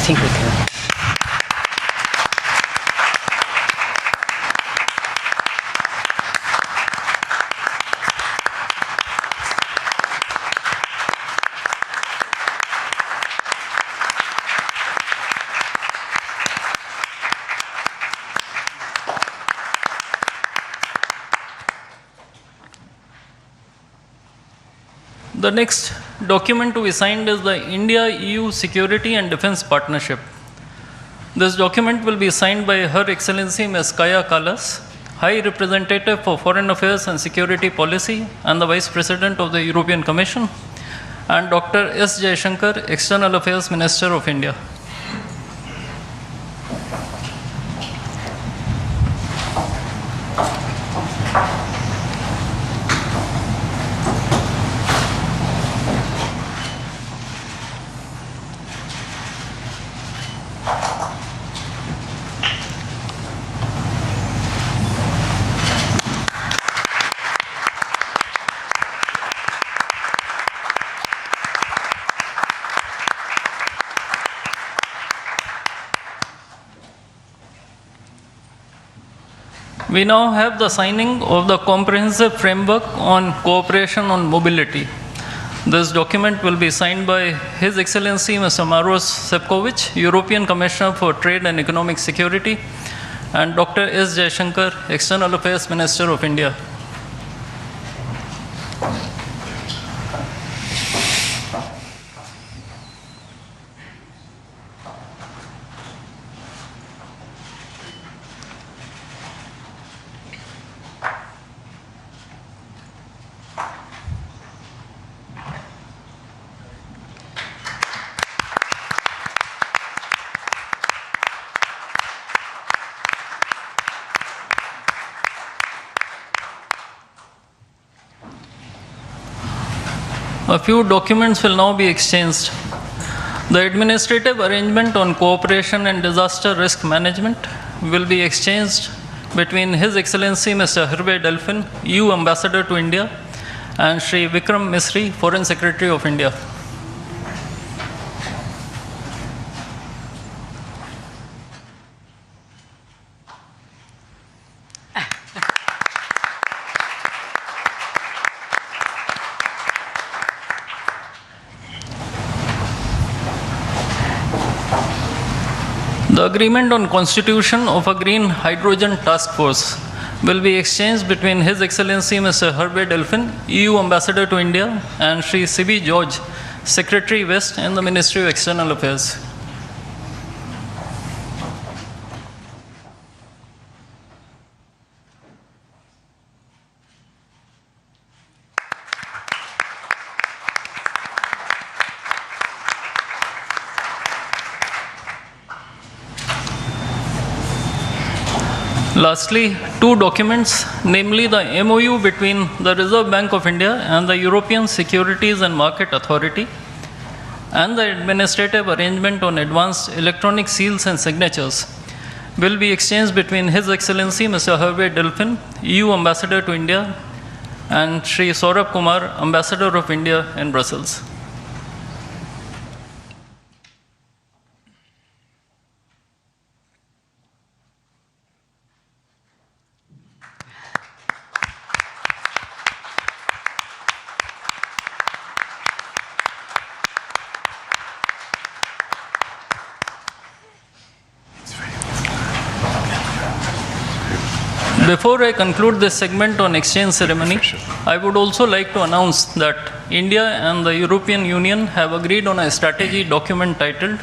think we can. The next document to be signed is the India-EU Security and Defense Partnership. This document will be signed by Her Excellency Ms. Kaja Kallas, High Representative for Foreign Affairs and Security Policy and the Vice President of the European Commission, and Dr. S. Jaishankar, External Affairs Minister of India. We now have the signing of the Comprehensive Framework on Cooperation on Mobility. This document will be signed by His Excellency Mr. Maros Sefcovic, European Commissioner for Trade and Economic Security, and Dr. S. Jaishankar, External Affairs Minister of India. A few documents will now be exchanged. The Administrative Arrangement on Cooperation and Disaster Risk Management will be exchanged between His Excellency Mr. Hervé Delphin, EU Ambassador to India, and Shri Vikram Misri, Foreign Secretary of India. The agreement on constitution of a green hydrogen task force will be exchanged between His Excellency Mr. Hervé Delphin, EU Ambassador to India, and Shri C.B. George, Secretary West in the Ministry of External Affairs. Lastly, two documents, namely the MOU between the Reserve Bank of India and the European Securities and Market Authority, and the Administrative Arrangement on Advanced Electronic Seals and Signatures, will be exchanged between His Excellency Mr. Hervé Delphin, EU Ambassador to India, and Shri Saurabh Kumar, Ambassador of India in Brussels. Before I conclude this segment on exchange ceremony, I would also like to announce that India and the European Union have agreed on a strategy document titled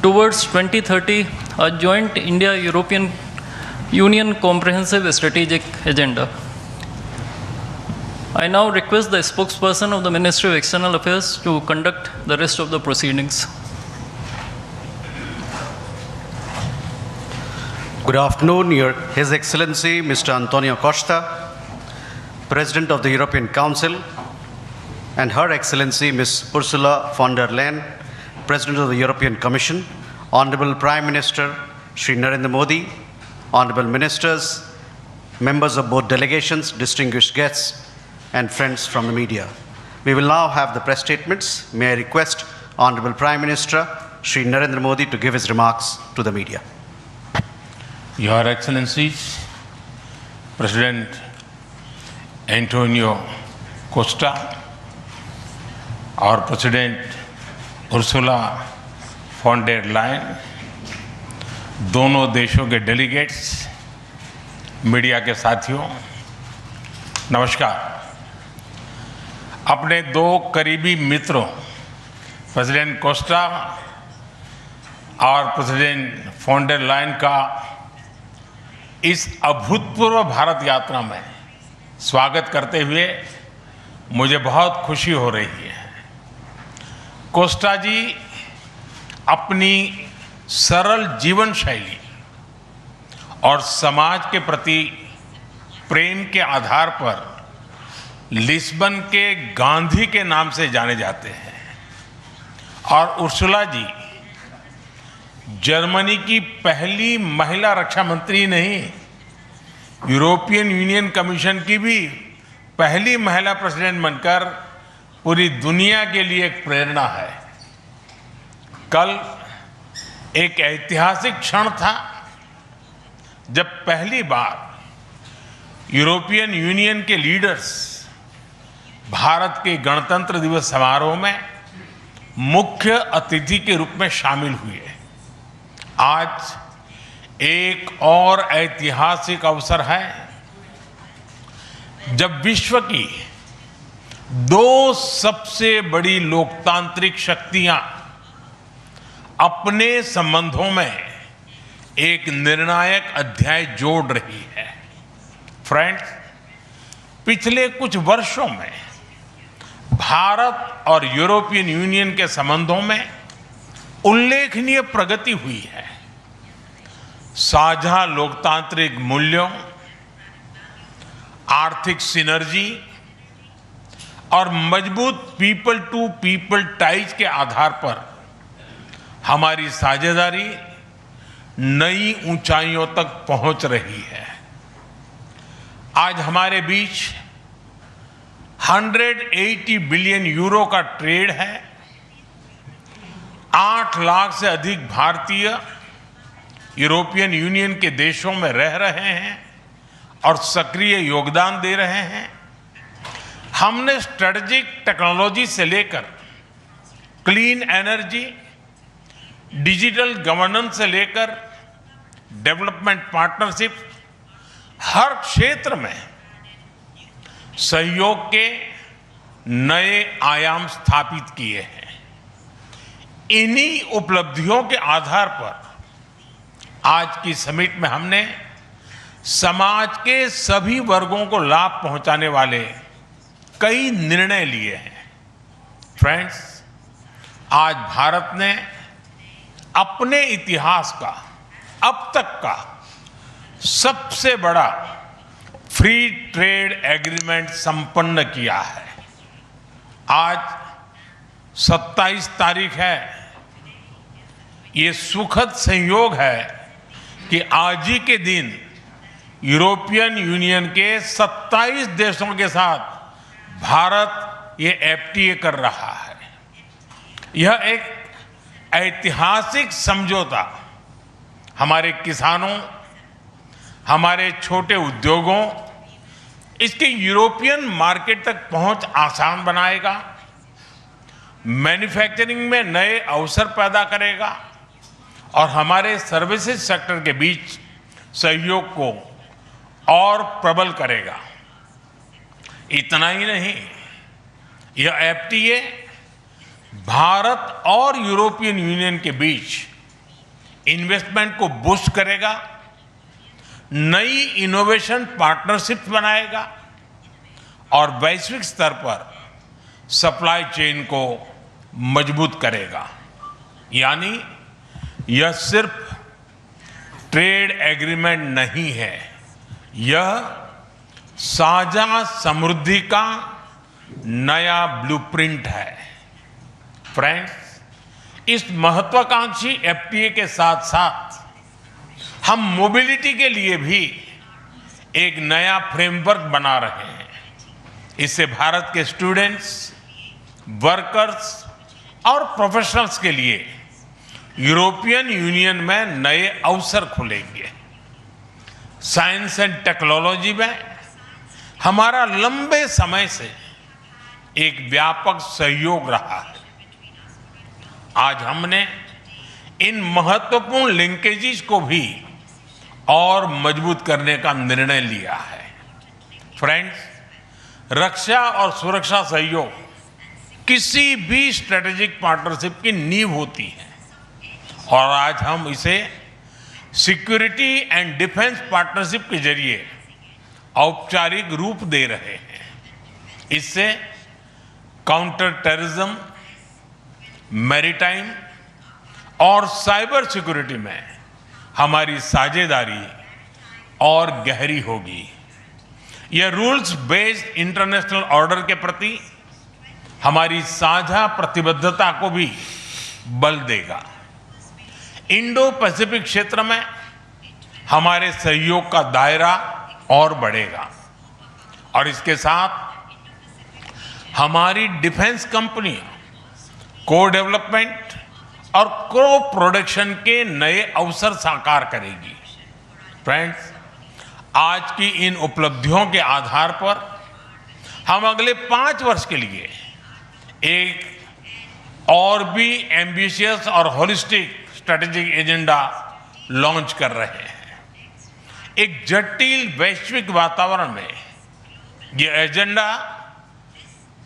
Towards 2030, a Joint India-European Union Comprehensive Strategic Agenda. I now request the spokesperson of the Ministry of External Affairs to conduct the rest of the proceedings. Good afternoon, His Excellency Mr. Antonio Costa, President of the European Council, and Her Excellency Ms. Ursula von der Leyen, President of the European Commission, Honorable Prime Minister Shri Narendra Modi, Honorable Ministers, members of both delegations, distinguished guests, and friends from the media. We will now have the press statements. May I request Honorable Prime Minister Shri Narendra Modi to give his remarks to the media. Your Excellencies, President Antonio Costa और president Ursula von der Leyen, दोनों देशों के delegates, media के साथियों, नमस्कार। अपने दो करीबी मित्रों प्रेसिडेंट कोस्टा और प्रेसिडेंट फॉन डेर लायन का इस अभूतपूर्व भारत यात्रा में स्वागत करते हुए मुझे बहुत खुशी हो रही है। कोस्टा जी अपनी सरल जीवन शैली और समाज के प्रति प्रेम के आधार पर लिस्बन के गांधी के नाम से जाने जाते हैं और उर्सुला जी जर्मनी की पहली महिला रक्षा मंत्री नहीं, यूरोपियन यूनियन कमीशन की भी पहली महिला प्रेसिडेंट बनकर पूरी दुनिया के लिए एक प्रेरणा है। कल एक ऐतिहासिक क्षण था जब पहली बार यूरोपियन यूनियन के लीडर्स भारत के गणतंत्र दिवस समारोह में मुख्य अतिथि के रूप में शामिल हुए। आज एक और ऐतिहासिक अवसर है जब विश्व की दो सबसे बड़ी लोकतांत्रिक शक्तियां अपने संबंधों में एक निर्णायक अध्याय जोड़ रही है। फ्रेंड्स, पिछले कुछ वर्षों में भारत और यूरोपियन यूनियन के संबंधों में उल्लेखनीय प्रगति हुई है। साझा लोकतांत्रिक मूल्यों, आर्थिक सिनर्जी और मजबूत पीपल टू पीपल टाइज के आधार पर हमारी साझेदारी नई ऊंचाइयों तक पहुंच रही है। आज हमारे बीच 180 बिलियन यूरो का ट्रेड है। 8 लाख से अधिक भारतीय यूरोपियन यूनियन के देशों में रह रहे हैं और सक्रिय योगदान दे रहे हैं। हमने स्ट्रेटेजिक टेक्नोलॉजी से लेकर क्लीन एनर्जी, डिजिटल गवर्नेंस से लेकर डेवलपमेंट पार्टनरशिप, हर क्षेत्र में सहयोग के नए आयाम स्थापित किए हैं। इन्हीं उपलब्धियों के आधार पर आज की समिट में हमने समाज के सभी वर्गों को लाभ पहुंचाने वाले कई निर्णय लिए हैं। फ्रेंड्स, आज भारत ने अपने इतिहास का अब तक का सबसे बड़ा फ्री ट्रेड एग्रीमेंट संपन्न किया है। आज 27 तारीख है। ये सुखद संयोग है कि आज ही के दिन यूरोपियन यूनियन के 27 देशों के साथ भारत ये एफटीए कर रहा है। यह एक ऐतिहासिक समझौता हमारे किसानों, हमारे छोटे उद्योगों, इसके यूरोपियन मार्केट तक पहुंच आसान बनाएगा, मैन्युफैक्चरिंग में नए अवसर पैदा करेगा और हमारे सर्विसेज सेक्टर के बीच सहयोग को और प्रबल करेगा। इतना ही नहीं, यह एफटीए भारत और यूरोपियन यूनियन के बीच इन्वेस्टमेंट को बूस्ट करेगा, नई इनोवेशन पार्टनरशिप बनाएगा और वैश्विक स्तर पर सप्लाई चेन को मजबूत करेगा। यानी यह सिर्फ ट्रेड एग्रीमेंट नहीं है, यह साझा समृद्धि का नया ब्लूप्रिंट है। फ्रेंड्स, इस महत्वाकांक्षी एफटीए के साथ साथ हम मोबिलिटी के लिए भी एक नया फ्रेमवर्क बना रहे हैं। इससे भारत के स्टूडेंट्स, वर्कर्स और प्रोफेशनल्स के लिए यूरोपियन यूनियन में नए अवसर खुलेंगे। साइंस एंड टेक्नोलॉजी में हमारा लंबे समय से एक व्यापक सहयोग रहा है। आज हमने इन महत्वपूर्ण लिंकेजेस को भी और मजबूत करने का निर्णय लिया है। फ्रेंड्स, रक्षा और सुरक्षा सहयोग किसी भी स्ट्रेटेजिक पार्टनरशिप की नींव होती है और आज हम इसे सिक्योरिटी एंड डिफेंस पार्टनरशिप के जरिए औपचारिक रूप दे रहे हैं। इससे काउंटर टेररिज्म, मैरीटाइम और साइबर सिक्योरिटी में हमारी साझेदारी और गहरी होगी। यह रूल्स बेस्ड इंटरनेशनल ऑर्डर के प्रति हमारी साझा प्रतिबद्धता को भी बल देगा। इंडो पैसिफिक क्षेत्र में हमारे सहयोग का दायरा और बढ़ेगा और इसके साथ हमारी डिफेंस कंपनियां को डेवलपमेंट और को प्रोडक्शन के नए अवसर साकार करेगी। फ्रेंड्स, आज की इन उपलब्धियों के आधार पर हम अगले 5 वर्ष के लिए एक और भी एम्बिशियस और होलिस्टिक स्ट्रेटेजिक एजेंडा लॉन्च कर रहे हैं। एक जटिल वैश्विक वातावरण में यह एजेंडा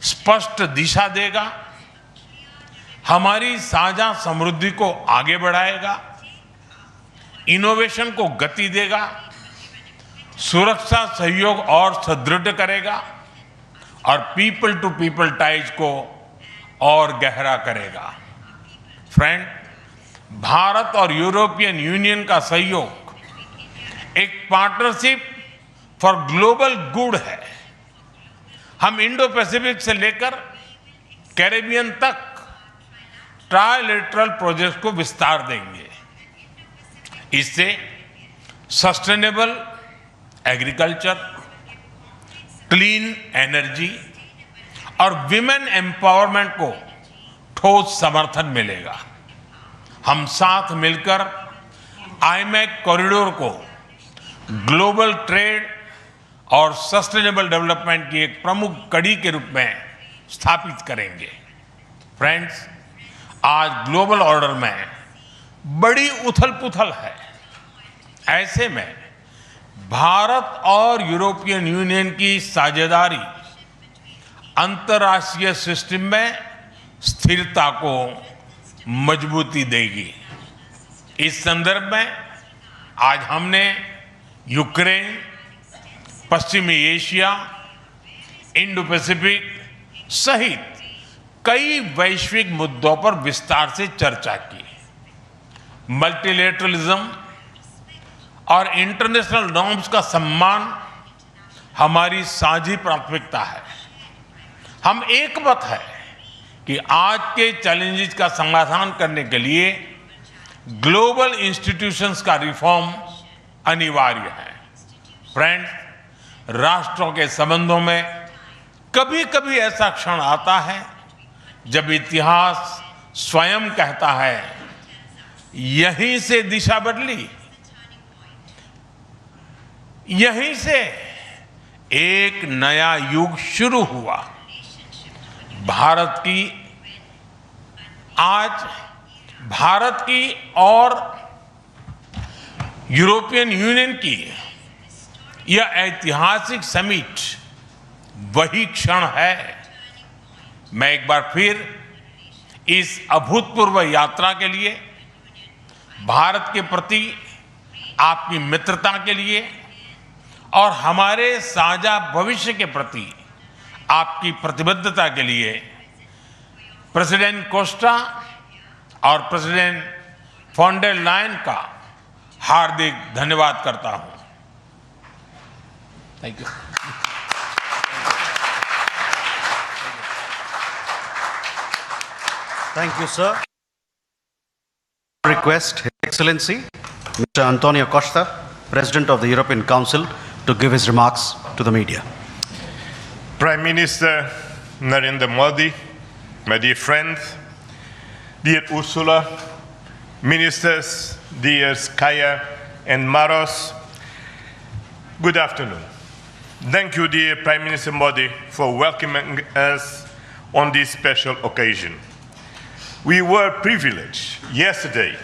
स्पष्ट दिशा देगा, हमारी साझा समृद्धि को आगे बढ़ाएगा, इनोवेशन को गति देगा, सुरक्षा सहयोग और सुदृढ़ करेगा और पीपल टू पीपल टाइज को और गहरा करेगा। फ्रेंड, भारत और यूरोपियन यूनियन का सहयोग एक पार्टनरशिप फॉर ग्लोबल गुड है। हम इंडो पैसिफिक से लेकर कैरेबियन तक ट्राइलेटरल प्रोजेक्ट को विस्तार देंगे। इससे सस्टेनेबल एग्रीकल्चर, क्लीन एनर्जी और विमेन एम्पावरमेंट को ठोस समर्थन मिलेगा। हम साथ मिलकर आईमैक कॉरिडोर को ग्लोबल ट्रेड और सस्टेनेबल डेवलपमेंट की एक प्रमुख कड़ी के रूप में स्थापित करेंगे। फ्रेंड्स, आज ग्लोबल ऑर्डर में बड़ी उथल-पुथल है। ऐसे में भारत और यूरोपियन यूनियन की साझेदारी अंतर्राष्ट्रीय सिस्टम में स्थिरता को मजबूती देगी। इस संदर्भ में आज हमने यूक्रेन, पश्चिमी एशिया, इंडो पैसिफिक सहित कई वैश्विक मुद्दों पर विस्तार से चर्चा की। मल्टीलेटरलिज्म और इंटरनेशनल नॉर्म्स का सम्मान हमारी साझी प्राथमिकता है। हम एकमत है कि आज के चैलेंजेस का समाधान करने के लिए ग्लोबल इंस्टीट्यूशंस का रिफॉर्म अनिवार्य है। फ्रेंड्स, राष्ट्रों के संबंधों में कभी-कभी ऐसा क्षण आता है जब इतिहास स्वयं कहता है, यहीं से दिशा बदली, यहीं से एक नया युग शुरू हुआ। भारत की और यूरोपियन यूनियन की यह ऐतिहासिक समिट वही क्षण है। मैं एक बार फिर इस अभूतपूर्व यात्रा के लिए, भारत के प्रति आपकी मित्रता के लिए और हमारे साझा भविष्य के प्रति आपकी प्रतिबद्धता के लिए प्रेसिडेंट कोस्टा और प्रेसिडेंट फॉन्डर लायन का हार्दिक धन्यवाद करता हूं। Thank you. Thank you, sir. Request His Excellency Mr. Antonio Costa, President of the European Council, to give his remarks to the media. Prime Minister Narendra Modi, my dear friends, dear Ursula, ministers, dear Kaya and Maros, good afternoon. Thank you, dear Prime Minister Modi, for welcoming us on this special occasion. We were privileged yesterday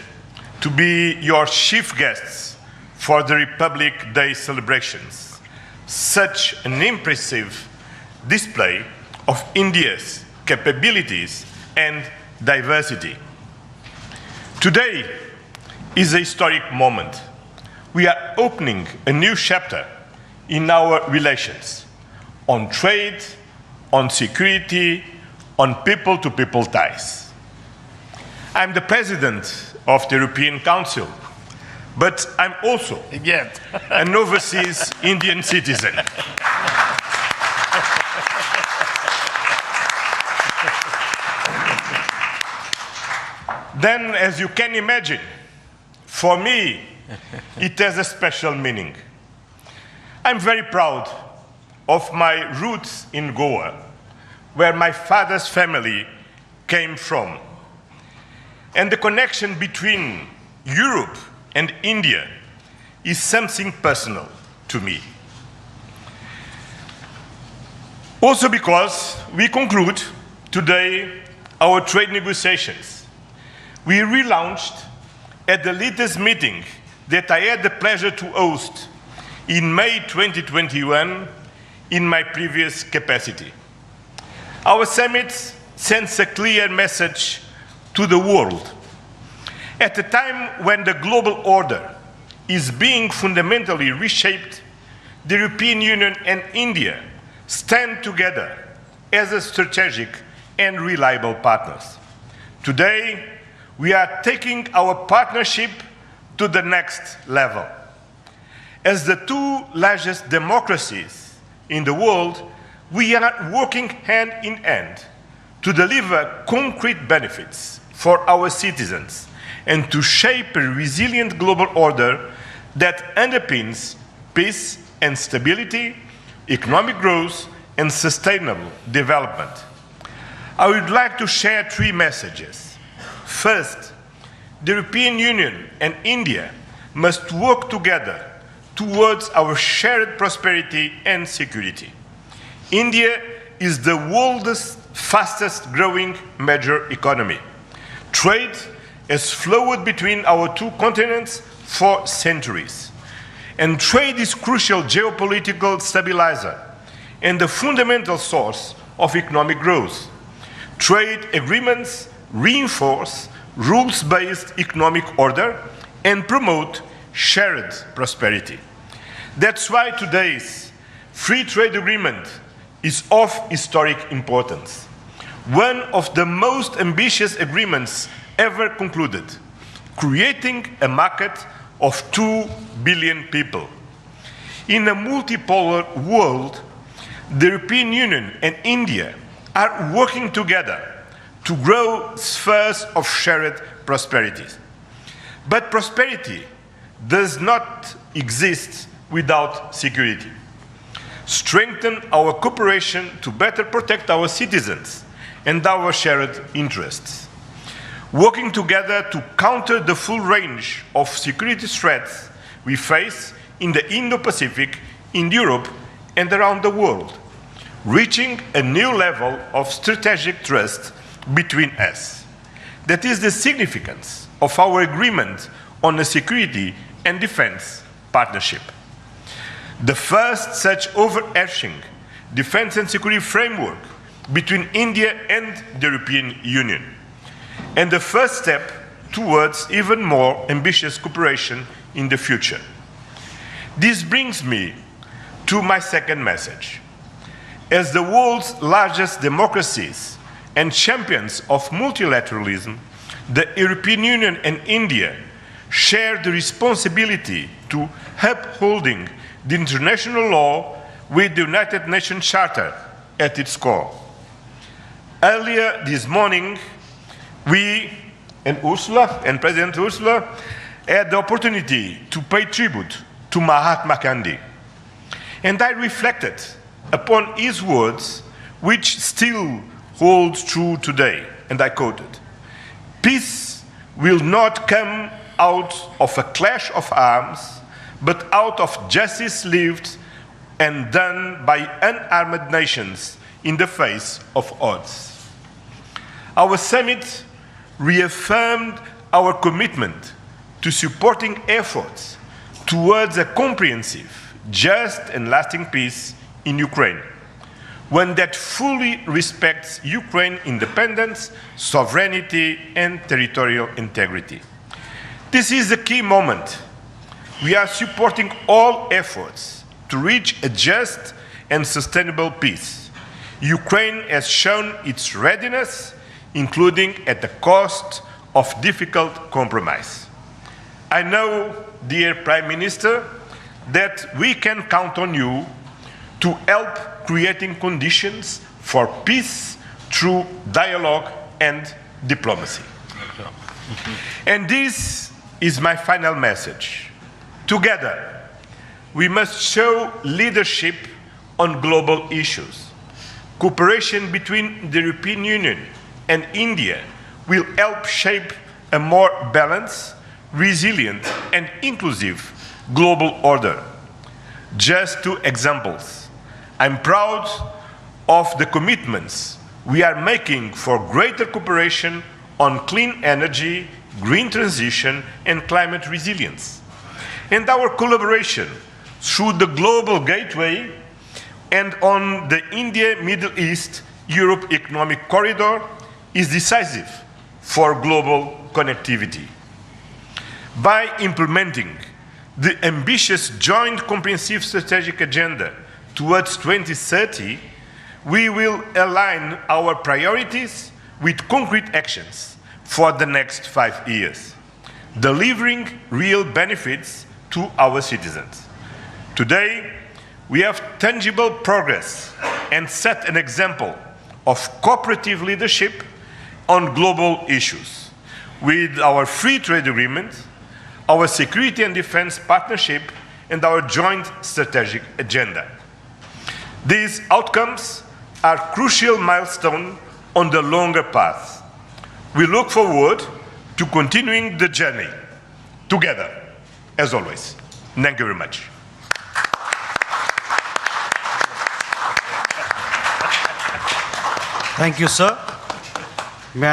to be your chief guests for the Republic Day celebrations. Such an impressive display of India's capabilities and diversity. Today is a historic moment. We are opening a new chapter in our relations on trade, on security, on people-to-people ties. I'm the president of the European Council, but I'm also an overseas Indian citizen. Then, as you can imagine, for me, it has a special meaning. I'm very proud of my roots in Goa, where my father's family came from. And the connection between Europe and India is something personal to me. Also because we conclude today our trade negotiations. We relaunched at the latest meeting that I had the pleasure to host in May 2021 in my previous capacity. Our summit sends a clear message to the world. At a time when the global order is being fundamentally reshaped, the European Union and India stand together as a strategic and reliable partners. Today, we are taking our partnership to the next level. As the two largest democracies in the world, we are working hand in hand to deliver concrete benefits for our citizens and to shape a resilient global order that underpins peace and stability, economic growth, and sustainable development. I would like to share three messages. First, the European Union and India must work together towards our shared prosperity and security. India is the world's fastest growing major economy. Trade has flowed between our two continents for centuries. And trade is crucial geopolitical stabilizer and the fundamental source of economic growth. Trade agreements reinforce rules-based economic order and promote shared prosperity. That's why today's free trade agreement is of historic importance. One of the most ambitious agreements ever concluded, creating a market of 2 billion people. In a multipolar world, the European Union and India are working together to grow spheres of shared prosperity. But prosperity does not exist without security. Strengthen our cooperation to better protect our citizens and our shared interests. Working together to counter the full range of security threats we face in the Indo-Pacific, in Europe, and around the world, reaching a new level of strategic trust between us. That is the significance of our agreement on a security and defense partnership. The first such overarching defense and security framework between India and the European Union, and the first step towards even more ambitious cooperation in the future. This brings me to my second message. As the world's largest democracies and champions of multilateralism, the European Union and India share the responsibility to upholding the international law with the United Nations Charter at its core. Earlier this morning, we and President Ursula had the opportunity to pay tribute to Mahatma Gandhi. And I reflected upon his words, which still holds true today, and I quoted, "Peace will not come out of a clash of arms, but out of justice lived and done by unarmed nations in the face of odds. Our summit reaffirmed our commitment to supporting efforts towards a comprehensive, just and lasting peace in Ukraine, one that fully respects Ukraine's independence, sovereignty, and territorial integrity. This is a key moment. We are supporting all efforts to reach a just and sustainable peace. Ukraine has shown its readiness, including at the cost of difficult compromise. I know, dear Prime Minister, that we can count on you to help creating conditions for peace through dialogue and diplomacy. And this is my final message. Together, we must show leadership on global issues. Cooperation between the European Union and India will help shape a more balanced, resilient, and inclusive global order. Just two examples. I'm proud of the commitments we are making for greater cooperation on clean energy, green transition, and climate resilience. And our collaboration through the Global Gateway and on the India-Middle East-Europe Economic Corridor is decisive for global connectivity. By implementing the ambitious Joint Comprehensive Strategic Agenda towards 2030, we will align our priorities with concrete actions for the next 5 years, delivering real benefits to our citizens. Today, we have tangible progress and set an example of cooperative leadership on global issues with our free trade agreement, our security and defense partnership, and our joint strategic agenda. These outcomes are crucial milestones on the longer path. We look forward to continuing the journey together, as always. Thank you very much. Thank you, sir. May I